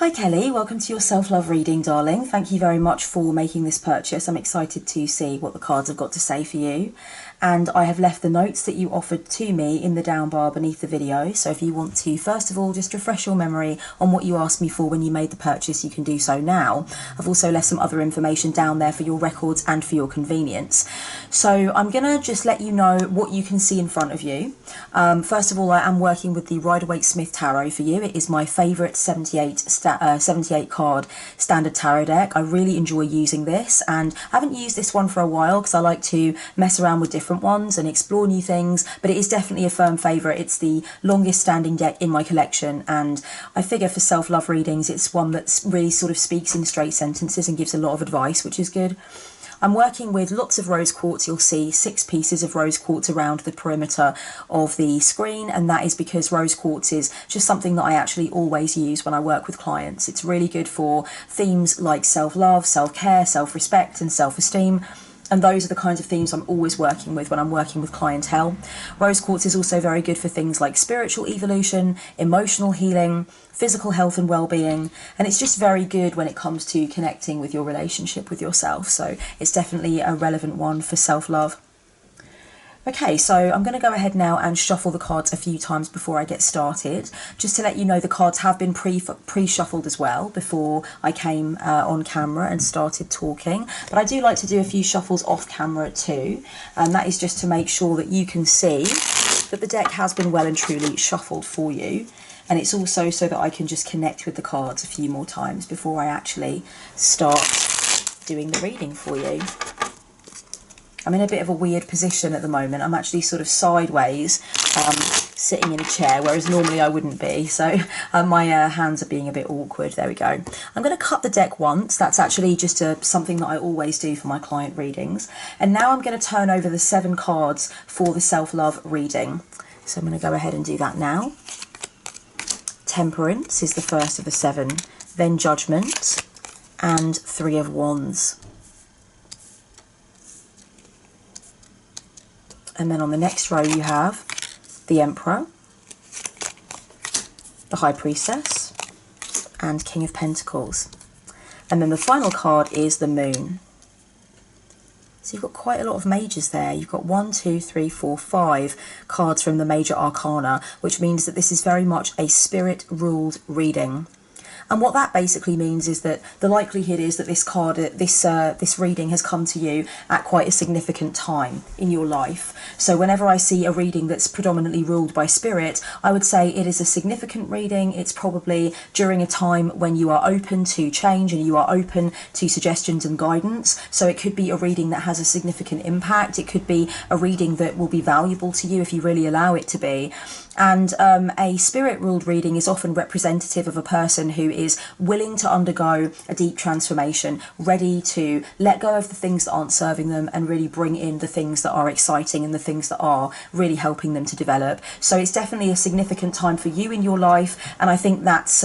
Hi Kelly, welcome to your self-love reading, darling. Thank you very much for making this purchase. I'm excited to see what the cards have got to say for you. And I have left the notes that you offered to me in the down bar beneath the video. So if you want to, first of all, just refresh your memory on what you asked me for when you made the purchase, you can do so now. I've also left some other information down there for your records and for your convenience. So I'm going to just let you know what you can see in front of you. First of all, I am working with the Waite Smith Tarot for you. It is my favourite 78 card standard tarot deck. I really enjoy using this, and I haven't used this one for a while because I like to mess around with different ones and explore new things, but it is definitely a firm favourite. It's the longest standing deck in my collection, and I figure for self-love readings it's one that really sort of speaks in straight sentences and gives a lot of advice, which is good. I'm working with lots of rose quartz. You'll see 6 pieces of rose quartz around the perimeter of the screen, and that is because rose quartz is just something that I actually always use when I work with clients. It's really good for themes like self-love, self-care, self-respect and self-esteem. And those are the kinds of themes I'm always working with when I'm working with clientele. Rose quartz is also very good for things like spiritual evolution, emotional healing, physical health and well-being, and it's just very good when it comes to connecting with your relationship with yourself. So it's definitely a relevant one for self-love. Okay, so I'm going to go ahead now and shuffle the cards a few times before I get started. Just to let you know, the cards have been pre-shuffled as well before I came on camera and started talking. But I do like to do a few shuffles off camera too, and that is just to make sure that you can see that the deck has been well and truly shuffled for you. And it's also so that I can just connect with the cards a few more times before I actually start doing the reading for you. I'm in a bit of a weird position at the moment. I'm actually sort of sideways, sitting in a chair, whereas normally I wouldn't be. So my hands are being a bit awkward. There we go. I'm going to cut the deck once. That's actually just something that I always do for my client readings. And now I'm going to turn over the 7 cards for the self-love reading. So I'm going to go ahead and do that now. Temperance is the first of the 7, then Judgment, and 3 of Wands. And then on the next row you have the Emperor, the High Priestess, and King of Pentacles. And then the final card is the Moon. So you've got quite a lot of mages there. You've got 1, 2, 3, 4, 5 cards from the major arcana, which means that this is very much a spirit-ruled reading. And what that basically means is that the likelihood is that this reading has come to you at quite a significant time in your life. So whenever I see a reading that's predominantly ruled by spirit, I would say it is a significant reading. It's probably during a time when you are open to change and you are open to suggestions and guidance. So it could be a reading that has a significant impact. It could be a reading that will be valuable to you if you really allow it to be. And a spirit-ruled reading is often representative of a person who is willing to undergo a deep transformation, ready to let go of the things that aren't serving them and really bring in the things that are exciting and the things that are really helping them to develop. So it's definitely a significant time for you in your life, and I think that's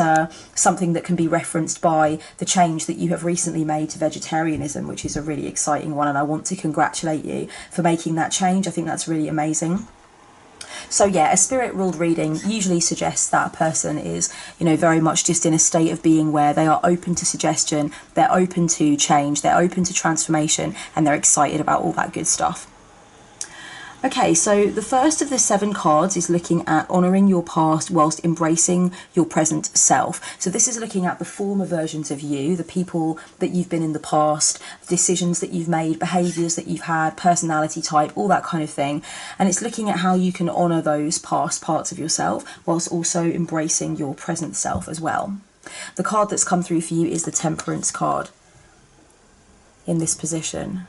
something that can be referenced by the change that you have recently made to vegetarianism, which is a really exciting one, and I want to congratulate you for making that change. I think that's really amazing. So yeah, a spirit-ruled reading usually suggests that a person is, very much just in a state of being where they are open to suggestion, they're open to change, they're open to transformation, and they're excited about all that good stuff. Okay, so the first of the 7 cards is looking at honouring your past whilst embracing your present self. So this is looking at the former versions of you, the people that you've been in the past, decisions that you've made, behaviours that you've had, personality type, all that kind of thing. And it's looking at how you can honour those past parts of yourself whilst also embracing your present self as well. The card that's come through for you is the Temperance card in this position.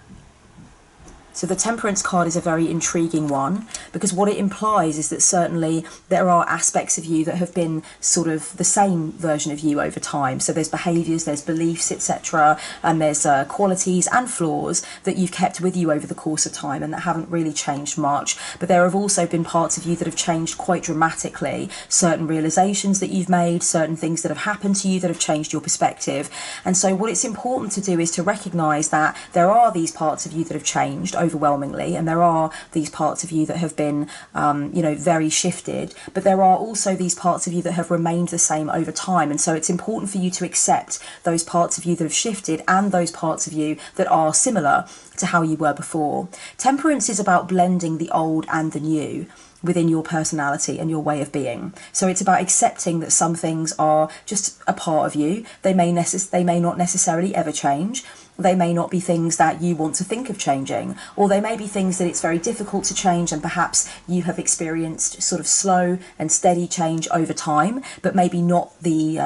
So the Temperance card is a very intriguing one because what it implies is that certainly there are aspects of you that have been sort of the same version of you over time. So there's behaviours, there's beliefs, etc. And there's qualities and flaws that you've kept with you over the course of time and that haven't really changed much. But there have also been parts of you that have changed quite dramatically. Certain realisations that you've made, certain things that have happened to you that have changed your perspective. And so what it's important to do is to recognise that there are these parts of you that have changed overwhelmingly, and there are these parts of you that have been, you know, very shifted, but there are also these parts of you that have remained the same over time. And so it's important for you to accept those parts of you that have shifted and those parts of you that are similar to how you were before. Temperance is about blending the old and the new within your personality and your way of being. So it's about accepting that some things are just a part of you. They may not necessarily ever change. They may not be things that you want to think of changing, or they may be things that it's very difficult to change, and perhaps you have experienced sort of slow and steady change over time, but maybe not the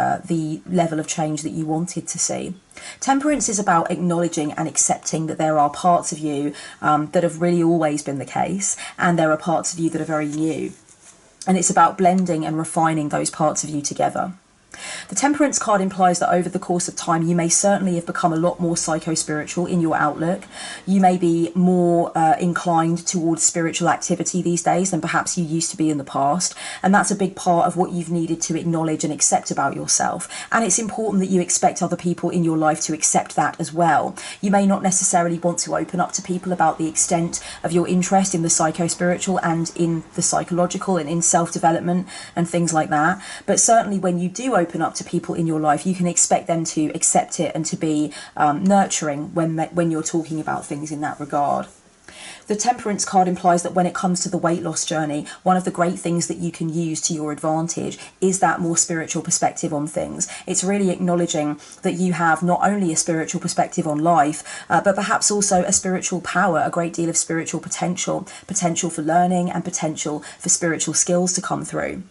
level of change that you wanted to see. Temperance is about acknowledging and accepting that there are parts of you that have really always been the case, and there are parts of you that are very new. And it's about blending and refining those parts of you together. The Temperance card implies that over the course of time, you may certainly have become a lot more psycho-spiritual in your outlook. You may be more inclined towards spiritual activity these days than perhaps you used to be in the past. And that's a big part of what you've needed to acknowledge and accept about yourself. And it's important that you expect other people in your life to accept that as well. You may not necessarily want to open up to people about the extent of your interest in the psycho-spiritual and in the psychological and in self-development and things like that. But certainly when you do open up to people in your life, you can expect them to accept it and to be nurturing when you're talking about things in that regard. The Temperance card implies that when it comes to the weight loss journey, one of the great things that you can use to your advantage is that more spiritual perspective on things. It's really acknowledging that you have not only a spiritual perspective on life, but perhaps also a spiritual power, a great deal of spiritual potential for learning and potential for spiritual skills to come through.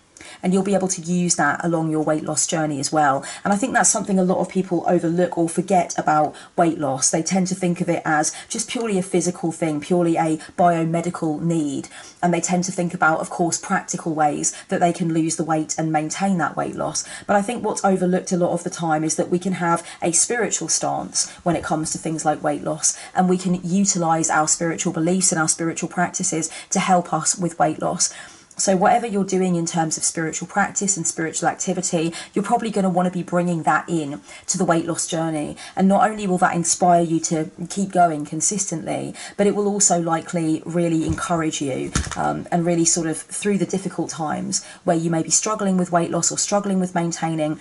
And you'll be able to use that along your weight loss journey as well. And I think that's something a lot of people overlook or forget about weight loss. They tend to think of it as just purely a physical thing, purely a biomedical need. And they tend to think about, of course, practical ways that they can lose the weight and maintain that weight loss. But I think what's overlooked a lot of the time is that we can have a spiritual stance when it comes to things like weight loss. And we can utilize our spiritual beliefs and our spiritual practices to help us with weight loss. So whatever you're doing in terms of spiritual practice and spiritual activity, you're probably going to want to be bringing that in to the weight loss journey. And not only will that inspire you to keep going consistently, but it will also likely really encourage you and really sort of through the difficult times where you may be struggling with weight loss or struggling with maintaining,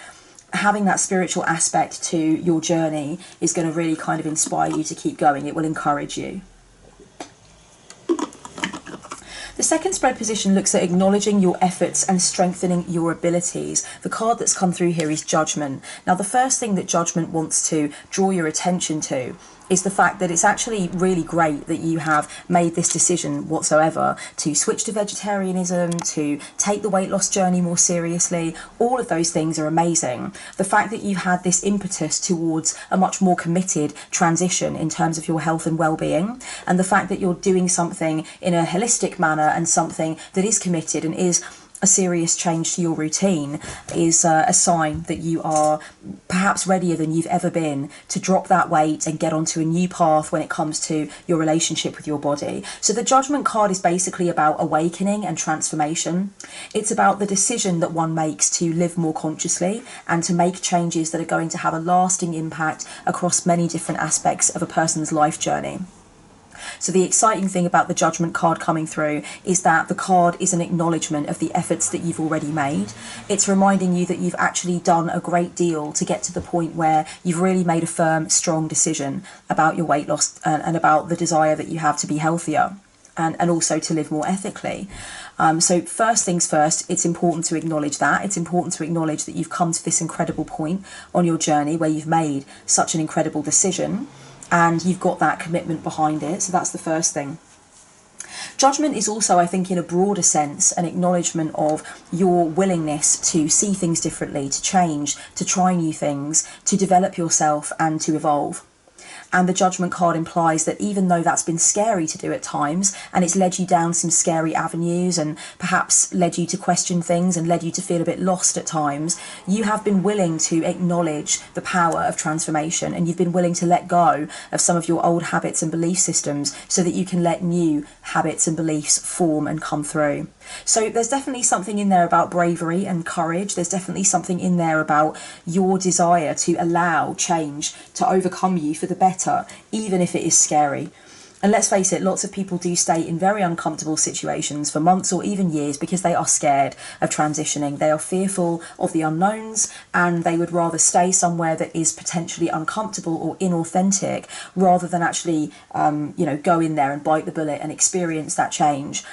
having that spiritual aspect to your journey is going to really kind of inspire you to keep going. It will encourage you. The second spread position looks at acknowledging your efforts and strengthening your abilities. The card that's come through here is Judgment. Now, the first thing that Judgment wants to draw your attention to is the fact that it's actually really great that you have made this decision whatsoever to switch to vegetarianism, to take the weight loss journey more seriously. All of those things are amazing. The fact that you've had this impetus towards a much more committed transition in terms of your health and well-being, and the fact that you're doing something in a holistic manner and something that is committed and is a serious change to your routine is a sign that you are perhaps readier than you've ever been to drop that weight and get onto a new path when it comes to your relationship with your body. So the Judgment card is basically about awakening and transformation. It's about the decision that one makes to live more consciously and to make changes that are going to have a lasting impact across many different aspects of a person's life journey. So the exciting thing about the Judgment card coming through is that the card is an acknowledgement of the efforts that you've already made. It's reminding you that you've actually done a great deal to get to the point where you've really made a firm, strong decision about your weight loss and about the desire that you have to be healthier and also to live more ethically. So first things first, it's important to acknowledge that. It's important to acknowledge that you've come to this incredible point on your journey where you've made such an incredible decision. And you've got that commitment behind it. So that's the first thing. Judgment is also, I think, in a broader sense, an acknowledgement of your willingness to see things differently, to change, to try new things, to develop yourself and to evolve. And the Judgment card implies that even though that's been scary to do at times, and it's led you down some scary avenues and perhaps led you to question things and led you to feel a bit lost at times, you have been willing to acknowledge the power of transformation, and you've been willing to let go of some of your old habits and belief systems so that you can let new habits and beliefs form and come through. So there's definitely something in there about bravery and courage. There's definitely something in there about your desire to allow change to overcome you for the better, even if it is scary. And let's face it, lots of people do stay in very uncomfortable situations for months or even years because they are scared of transitioning. They are fearful of the unknowns, and they would rather stay somewhere that is potentially uncomfortable or inauthentic rather than actually, go in there and bite the bullet and experience that change.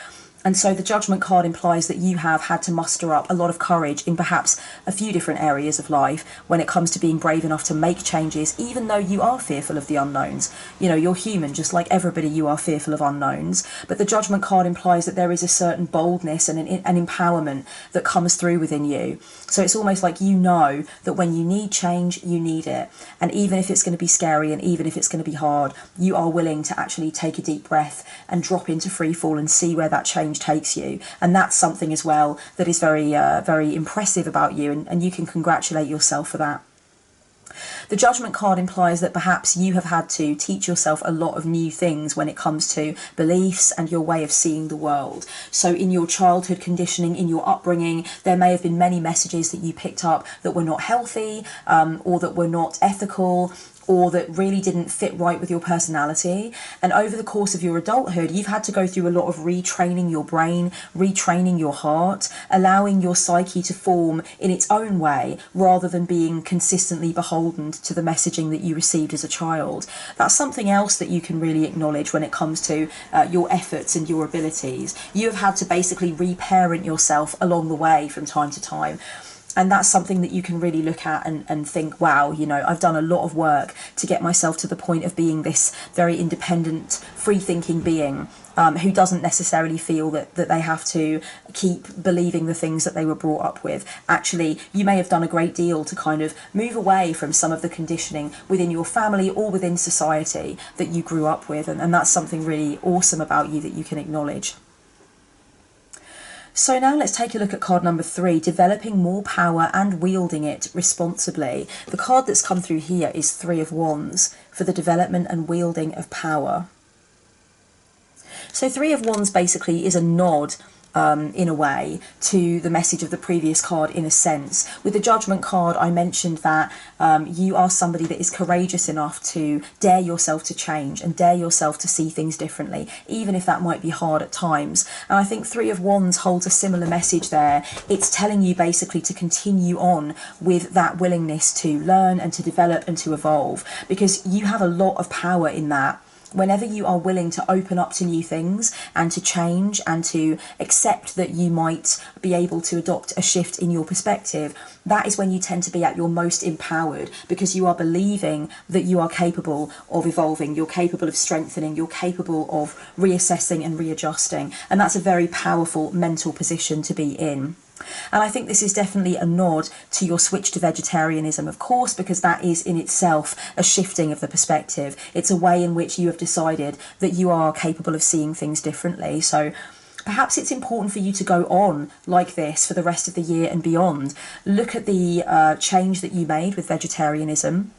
And so the Judgment card implies that you have had to muster up a lot of courage in perhaps a few different areas of life when it comes to being brave enough to make changes, even though you are fearful of the unknowns. You're human, just like everybody, you are fearful of unknowns. But the Judgment card implies that there is a certain boldness and an empowerment that comes through within you. So it's almost like that when you need change, you need it. And even if it's going to be scary and even if it's going to be hard, you are willing to actually take a deep breath and drop into free fall and see where that change takes you. And that's something as well that is very very impressive about you, and you can congratulate yourself for that. The Judgment card implies that perhaps you have had to teach yourself a lot of new things when it comes to beliefs and your way of seeing the world. So in your childhood conditioning, in your upbringing, there may have been many messages that you picked up that were not healthy, or that were not ethical, or that really didn't fit right with your personality. And over the course of your adulthood, you've had to go through a lot of retraining your brain, retraining your heart, allowing your psyche to form in its own way rather than being consistently beholden to the messaging that you received as a child. That's something else that you can really acknowledge when it comes to your efforts and your abilities. You have had to basically reparent yourself along the way from time to time. And that's something that you can really look at and think, wow, I've done a lot of work to get myself to the point of being this very independent, free-thinking being who doesn't necessarily feel that they have to keep believing the things that they were brought up with. Actually, you may have done a great deal to kind of move away from some of the conditioning within your family or within society that you grew up with. And that's something really awesome about you that you can acknowledge. So now let's take a look at card number 3, developing more power and wielding it responsibly. The card that's come through here is 3 of Wands for the development and wielding of power. So 3 of Wands basically is a nod, in a way, to the message of the previous card in a sense. With the Judgment card, I mentioned that you are somebody that is courageous enough to dare yourself to change and dare yourself to see things differently, even if that might be hard at times. And I think 3 of Wands holds a similar message there. It's telling you basically to continue on with that willingness to learn and to develop and to evolve, because you have a lot of power in that. Whenever you are willing to open up to new things and to change and to accept that you might be able to adopt a shift in your perspective, that is when you tend to be at your most empowered, because you are believing that you are capable of evolving, you're capable of strengthening, you're capable of reassessing and readjusting. And that's a very powerful mental position to be in. And I think this is definitely a nod to your switch to vegetarianism, of course, because that is in itself a shifting of the perspective. It's a way in which you have decided that you are capable of seeing things differently. So perhaps it's important for you to go on like this for the rest of the year and beyond. Look at the change that you made with vegetarianism.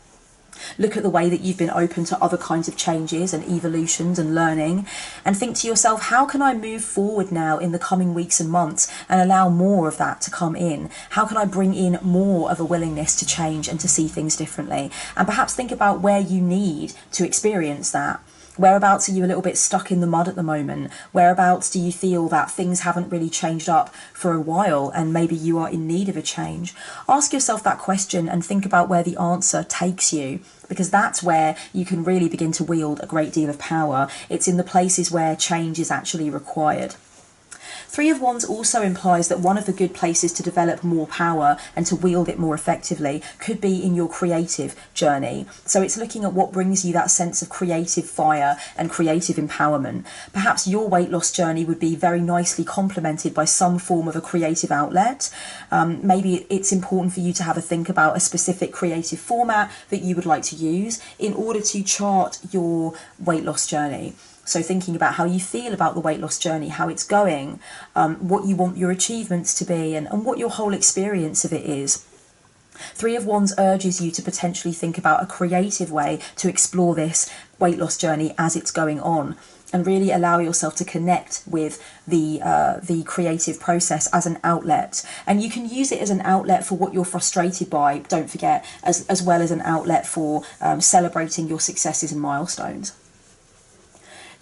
Look at the way that you've been open to other kinds of changes and evolutions and learning, and think to yourself, how can I move forward now in the coming weeks and months and allow more of that to come in? How can I bring in more of a willingness to change and to see things differently? And perhaps think about where you need to experience that. Whereabouts are you a little bit stuck in the mud at the moment? Whereabouts do you feel that things haven't really changed up for a while and maybe you are in need of a change? Ask yourself that question and think about where the answer takes you, because that's where you can really begin to wield a great deal of power. It's in the places where change is actually required. 3 of Wands also implies that one of the good places to develop more power and to wield it more effectively could be in your creative journey. So it's looking at what brings you that sense of creative fire and creative empowerment. Perhaps your weight loss journey would be very nicely complemented by some form of a creative outlet. Maybe it's important for you to have a think about a specific creative format that you would like to use in order to chart your weight loss journey. So thinking about how you feel about the weight loss journey, how it's going, what you want your achievements to be, and what your whole experience of it is. 3 of Wands urges you to potentially think about a creative way to explore this weight loss journey as it's going on, and really allow yourself to connect with the creative process as an outlet. And you can use it as an outlet for what you're frustrated by, don't forget, as well as an outlet for celebrating your successes and milestones.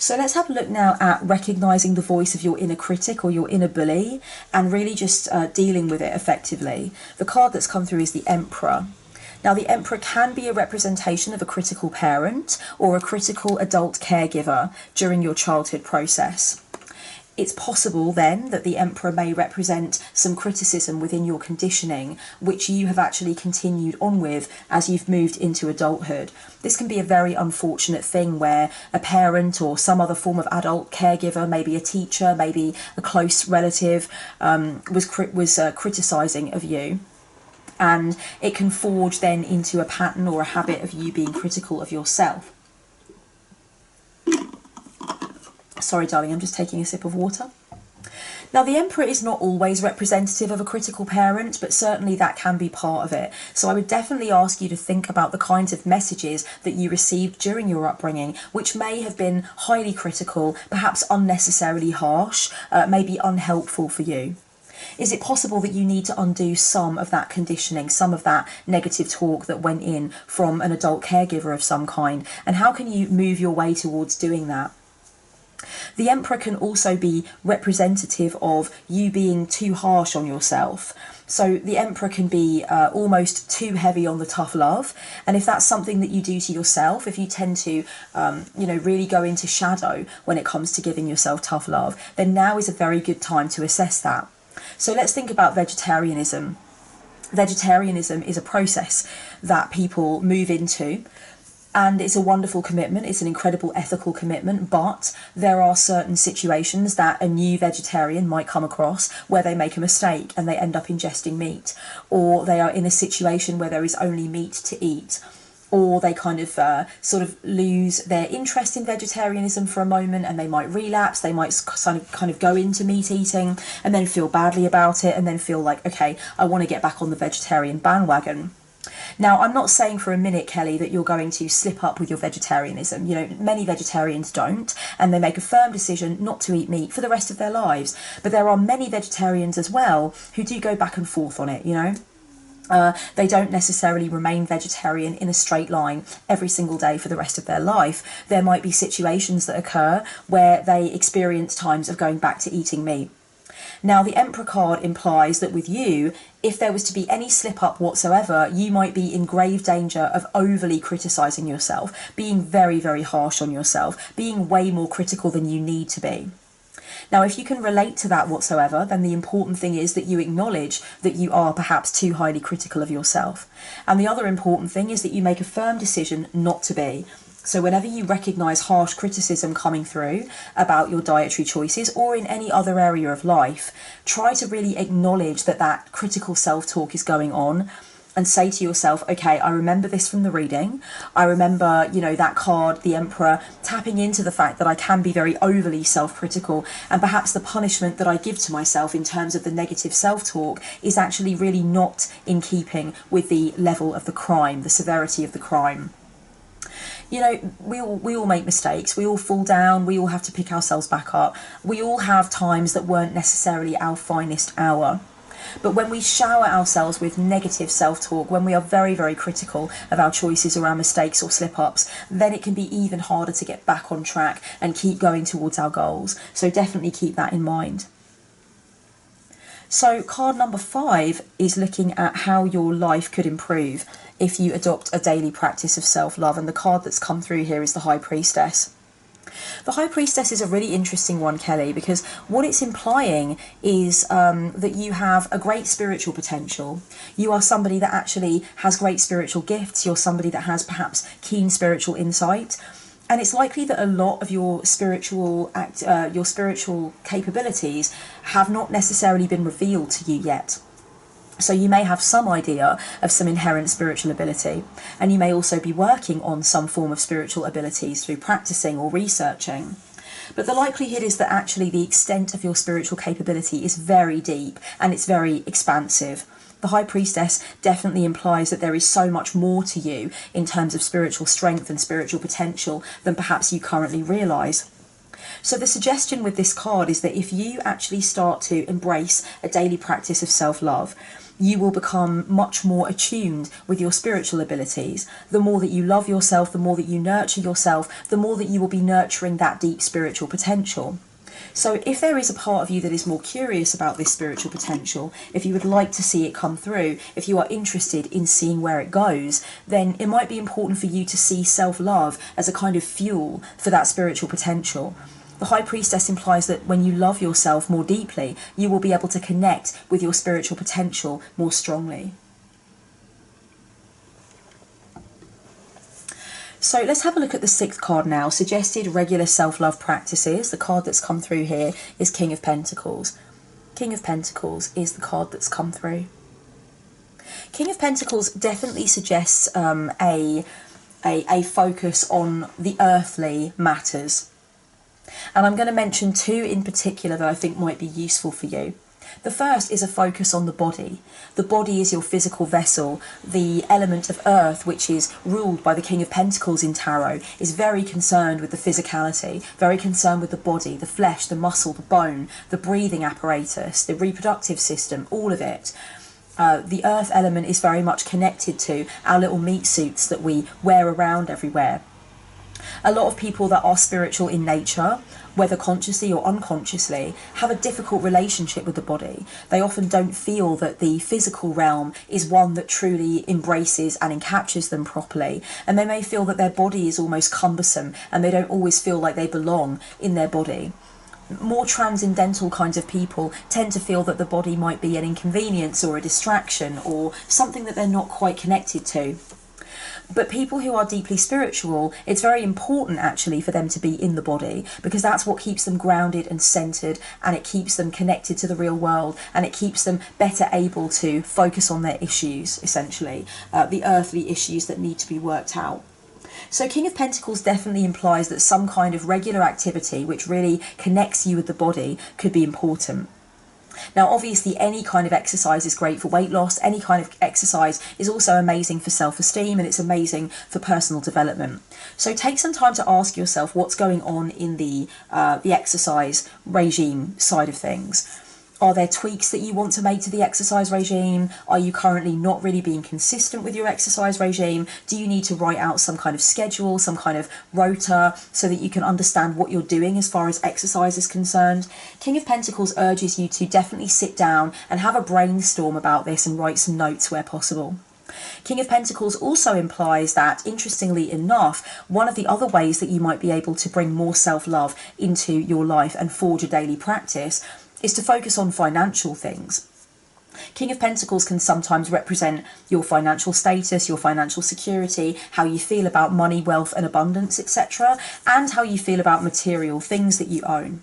So let's have a look now at recognising the voice of your inner critic or your inner bully, and really just dealing with it effectively. The card that's come through is the Emperor. Now, the Emperor can be a representation of a critical parent or a critical adult caregiver during your childhood process. It's possible then that the Emperor may represent some criticism within your conditioning, which you have actually continued on with as you've moved into adulthood. This can be a very unfortunate thing where a parent or some other form of adult caregiver, maybe a teacher, maybe a close relative, was criticising of you. And it can forge then into a pattern or a habit of you being critical of yourself. Sorry, darling, I'm just taking a sip of water. Now, the Emperor is not always representative of a critical parent, but certainly that can be part of it. So I would definitely ask you to think about the kinds of messages that you received during your upbringing, which may have been highly critical, perhaps unnecessarily harsh, maybe unhelpful for you. Is it possible that you need to undo some of that conditioning, some of that negative talk that went in from an adult caregiver of some kind? And how can you move your way towards doing that? The Emperor can also be representative of you being too harsh on yourself. So the Emperor can be almost too heavy on the tough love. And if that's something that you do to yourself, if you tend to, really go into shadow when it comes to giving yourself tough love, then now is a very good time to assess that. So let's think about vegetarianism. Vegetarianism is a process that people move into, and it's a wonderful commitment. It's an incredible ethical commitment, but there are certain situations that a new vegetarian might come across where they make a mistake and they end up ingesting meat, or they are in a situation where there is only meat to eat, or they kind of sort of lose their interest in vegetarianism for a moment and they might relapse. They might kind of go into meat eating and then feel badly about it and then feel like, okay, I want to get back on the vegetarian bandwagon. Now, I'm not saying for a minute, Kelly, that you're going to slip up with your vegetarianism. You know, many vegetarians don't, and they make a firm decision not to eat meat for the rest of their lives. But there are many vegetarians as well who do go back and forth on it, you know. They don't necessarily remain vegetarian in a straight line every single day for the rest of their life. There might be situations that occur where they experience times of going back to eating meat. Now, the Emperor card implies that with you, if there was to be any slip up whatsoever, you might be in grave danger of overly criticising yourself, being very, very harsh on yourself, being way more critical than you need to be. Now, if you can relate to that whatsoever, then the important thing is that you acknowledge that you are perhaps too highly critical of yourself. And the other important thing is that you make a firm decision not to be. So whenever you recognise harsh criticism coming through about your dietary choices or in any other area of life, try to really acknowledge that that critical self-talk is going on, and say to yourself, okay, I remember this from the reading. I remember, you know, that card, the Emperor, tapping into the fact that I can be very overly self-critical, and perhaps the punishment that I give to myself in terms of the negative self-talk is actually really not in keeping with the level of the crime, the severity of the crime. You know, we all make mistakes, we all fall down, we all have to pick ourselves back up. We all have times that weren't necessarily our finest hour. But when we shower ourselves with negative self-talk, when we are very, very critical of our choices or our mistakes or slip-ups, then it can be even harder to get back on track and keep going towards our goals. So definitely keep that in mind. So card number 5 is looking at how your life could improve if you adopt a daily practice of self-love. And the card that's come through here is the High Priestess. The High Priestess is a really interesting one, Kelly, because what it's implying is that you have a great spiritual potential. You are somebody that actually has great spiritual gifts. You're somebody that has perhaps keen spiritual insight. And it's likely that a lot of your spiritual capabilities have not necessarily been revealed to you yet. So you may have some idea of some inherent spiritual ability, and you may also be working on some form of spiritual abilities through practicing or researching. But the likelihood is that actually the extent of your spiritual capability is very deep and it's very expansive. The High Priestess definitely implies that there is so much more to you in terms of spiritual strength and spiritual potential than perhaps you currently realise. So the suggestion with this card is that if you actually start to embrace a daily practice of self-love, you will become much more attuned with your spiritual abilities. The more that you love yourself, the more that you nurture yourself, the more that you will be nurturing that deep spiritual potential. So if there is a part of you that is more curious about this spiritual potential, if you would like to see it come through, if you are interested in seeing where it goes, then it might be important for you to see self-love as a kind of fuel for that spiritual potential. The High Priestess implies that when you love yourself more deeply, you will be able to connect with your spiritual potential more strongly. So let's have a look at the 6th card now, suggested regular self-love practices. The card that's come through here is King of Pentacles. King of Pentacles is the card that's come through. King of Pentacles definitely suggests a focus on the earthly matters. And I'm going to mention 2 in particular that I think might be useful for you. The first is a focus on the body. The body is your physical vessel. The element of earth, which is ruled by the King of Pentacles in tarot, is very concerned with the physicality, very concerned with the body, the flesh, the muscle, the bone, the breathing apparatus, the reproductive system, all of it. The earth element is very much connected to our little meat suits that we wear around everywhere. A lot of people that are spiritual in nature, whether consciously or unconsciously, have a difficult relationship with the body. They often don't feel that the physical realm is one that truly embraces and encaptures them properly. And they may feel that their body is almost cumbersome and they don't always feel like they belong in their body. More transcendental kinds of people tend to feel that the body might be an inconvenience or a distraction or something that they're not quite connected to. But people who are deeply spiritual, it's very important actually for them to be in the body, because that's what keeps them grounded and centered, and it keeps them connected to the real world, and it keeps them better able to focus on their issues, essentially, the earthly issues that need to be worked out. So King of Pentacles definitely implies that some kind of regular activity which really connects you with the body could be important. Now, obviously, any kind of exercise is great for weight loss. Any kind of exercise is also amazing for self-esteem, and it's amazing for personal development. So take some time to ask yourself what's going on in the exercise regime side of things. Are there tweaks that you want to make to the exercise regime? Are you currently not really being consistent with your exercise regime? Do you need to write out some kind of schedule, some kind of rota, so that you can understand what you're doing as far as exercise is concerned? King of Pentacles urges you to definitely sit down and have a brainstorm about this and write some notes where possible. King of Pentacles also implies that, interestingly enough, one of the other ways that you might be able to bring more self-love into your life and forge a daily practice is to focus on financial things. King of Pentacles can sometimes represent your financial status, your financial security, how you feel about money, wealth and abundance, etc., and how you feel about material things that you own.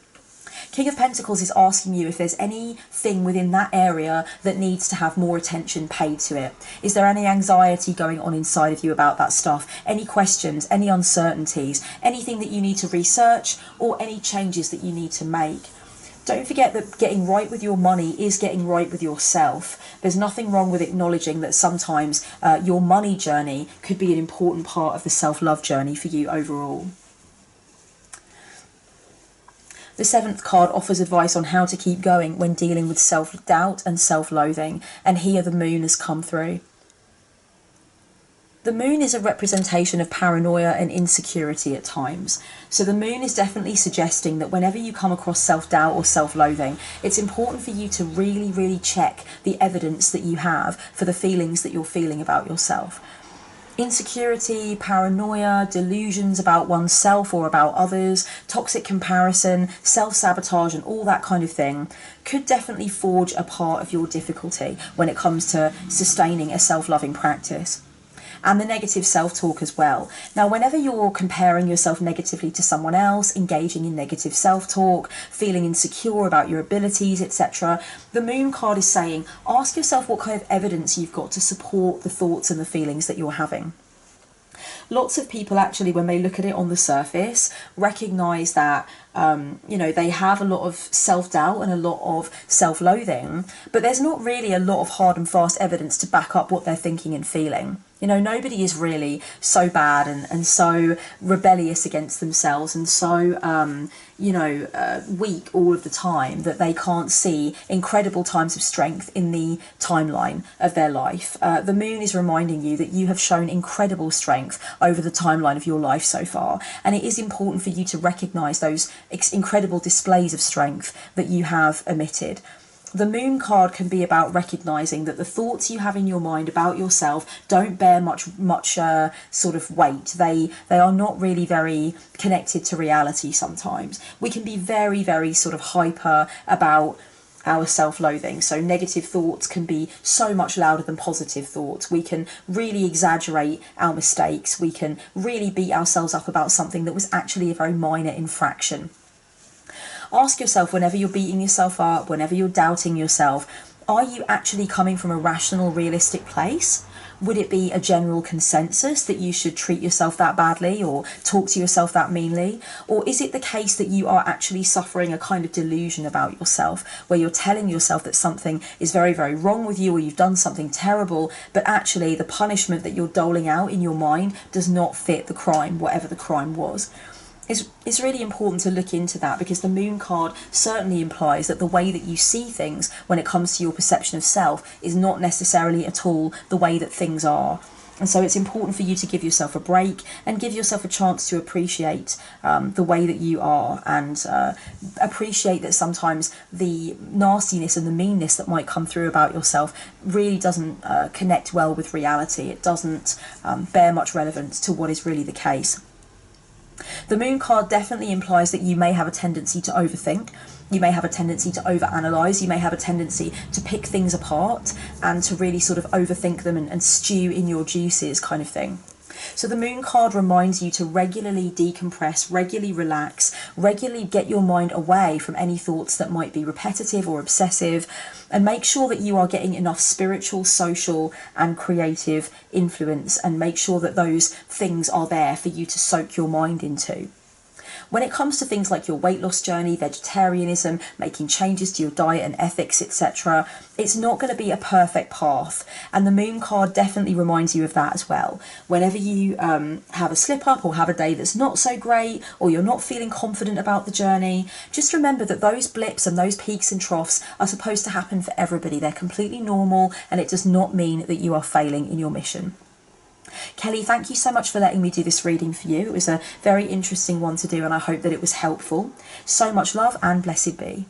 King of Pentacles is asking you if there's anything within that area that needs to have more attention paid to it. Is there any anxiety going on inside of you about that stuff? Any questions, any uncertainties, anything that you need to research, or any changes that you need to make? Don't forget that getting right with your money is getting right with yourself. There's nothing wrong with acknowledging that sometimes your money journey could be an important part of the self-love journey for you overall. The 7th card offers advice on how to keep going when dealing with self-doubt and self-loathing, and here the moon has come through. The moon is a representation of paranoia and insecurity at times. So the moon is definitely suggesting that whenever you come across self-doubt or self-loathing, it's important for you to really, really check the evidence that you have for the feelings that you're feeling about yourself. Insecurity, paranoia, delusions about oneself or about others, toxic comparison, self-sabotage and all that kind of thing could definitely forge a part of your difficulty when it comes to sustaining a self-loving practice. And the negative self-talk as well. Now, whenever you're comparing yourself negatively to someone else, engaging in negative self-talk, feeling insecure about your abilities, etc., the moon card is saying, ask yourself what kind of evidence you've got to support the thoughts and the feelings that you're having. Lots of people actually, when they look at it on the surface, recognise that, they have a lot of self-doubt and a lot of self-loathing, but there's not really a lot of hard and fast evidence to back up what they're thinking and feeling. You know, nobody is really so bad and so rebellious against themselves and so, weak all of the time that they can't see incredible times of strength in the timeline of their life. The moon is reminding you that you have shown incredible strength over the timeline of your life so far. And it is important for you to recognise those incredible displays of strength that you have emitted. The moon card can be about recognising that the thoughts you have in your mind about yourself don't bear much sort of weight. They are not really very connected to reality sometimes. We can be very, very sort of hyper about our self-loathing. So negative thoughts can be so much louder than positive thoughts. We can really exaggerate our mistakes. We can really beat ourselves up about something that was actually a very minor infraction. Ask yourself, whenever you're beating yourself up, whenever you're doubting yourself, are you actually coming from a rational, realistic place? Would it be a general consensus that you should treat yourself that badly or talk to yourself that meanly? Or is it the case that you are actually suffering a kind of delusion about yourself, where you're telling yourself that something is very, very wrong with you or you've done something terrible, but actually the punishment that you're doling out in your mind does not fit the crime, whatever the crime was? It's really important to look into that, because the moon card certainly implies that the way that you see things when it comes to your perception of self is not necessarily at all the way that things are. And so it's important for you to give yourself a break and give yourself a chance to appreciate the way that you are, and appreciate that sometimes the nastiness and the meanness that might come through about yourself really doesn't connect well with reality. It doesn't bear much relevance to what is really the case. The moon card definitely implies that you may have a tendency to overthink, you may have a tendency to overanalyze, you may have a tendency to pick things apart and to really sort of overthink them and stew in your juices kind of thing. So the moon card reminds you to regularly decompress, regularly relax, regularly get your mind away from any thoughts that might be repetitive or obsessive, and make sure that you are getting enough spiritual, social and creative influence, and make sure that those things are there for you to soak your mind into. When it comes to things like your weight loss journey, vegetarianism, making changes to your diet and ethics, etc., it's not going to be a perfect path. And the moon card definitely reminds you of that as well. Whenever you have a slip up or have a day that's not so great, or you're not feeling confident about the journey, just remember that those blips and those peaks and troughs are supposed to happen for everybody. They're completely normal, and it does not mean that you are failing in your mission. Kelly, thank you so much for letting me do this reading for you. It was a very interesting one to do, and I hope that it was helpful. So much love and blessed be.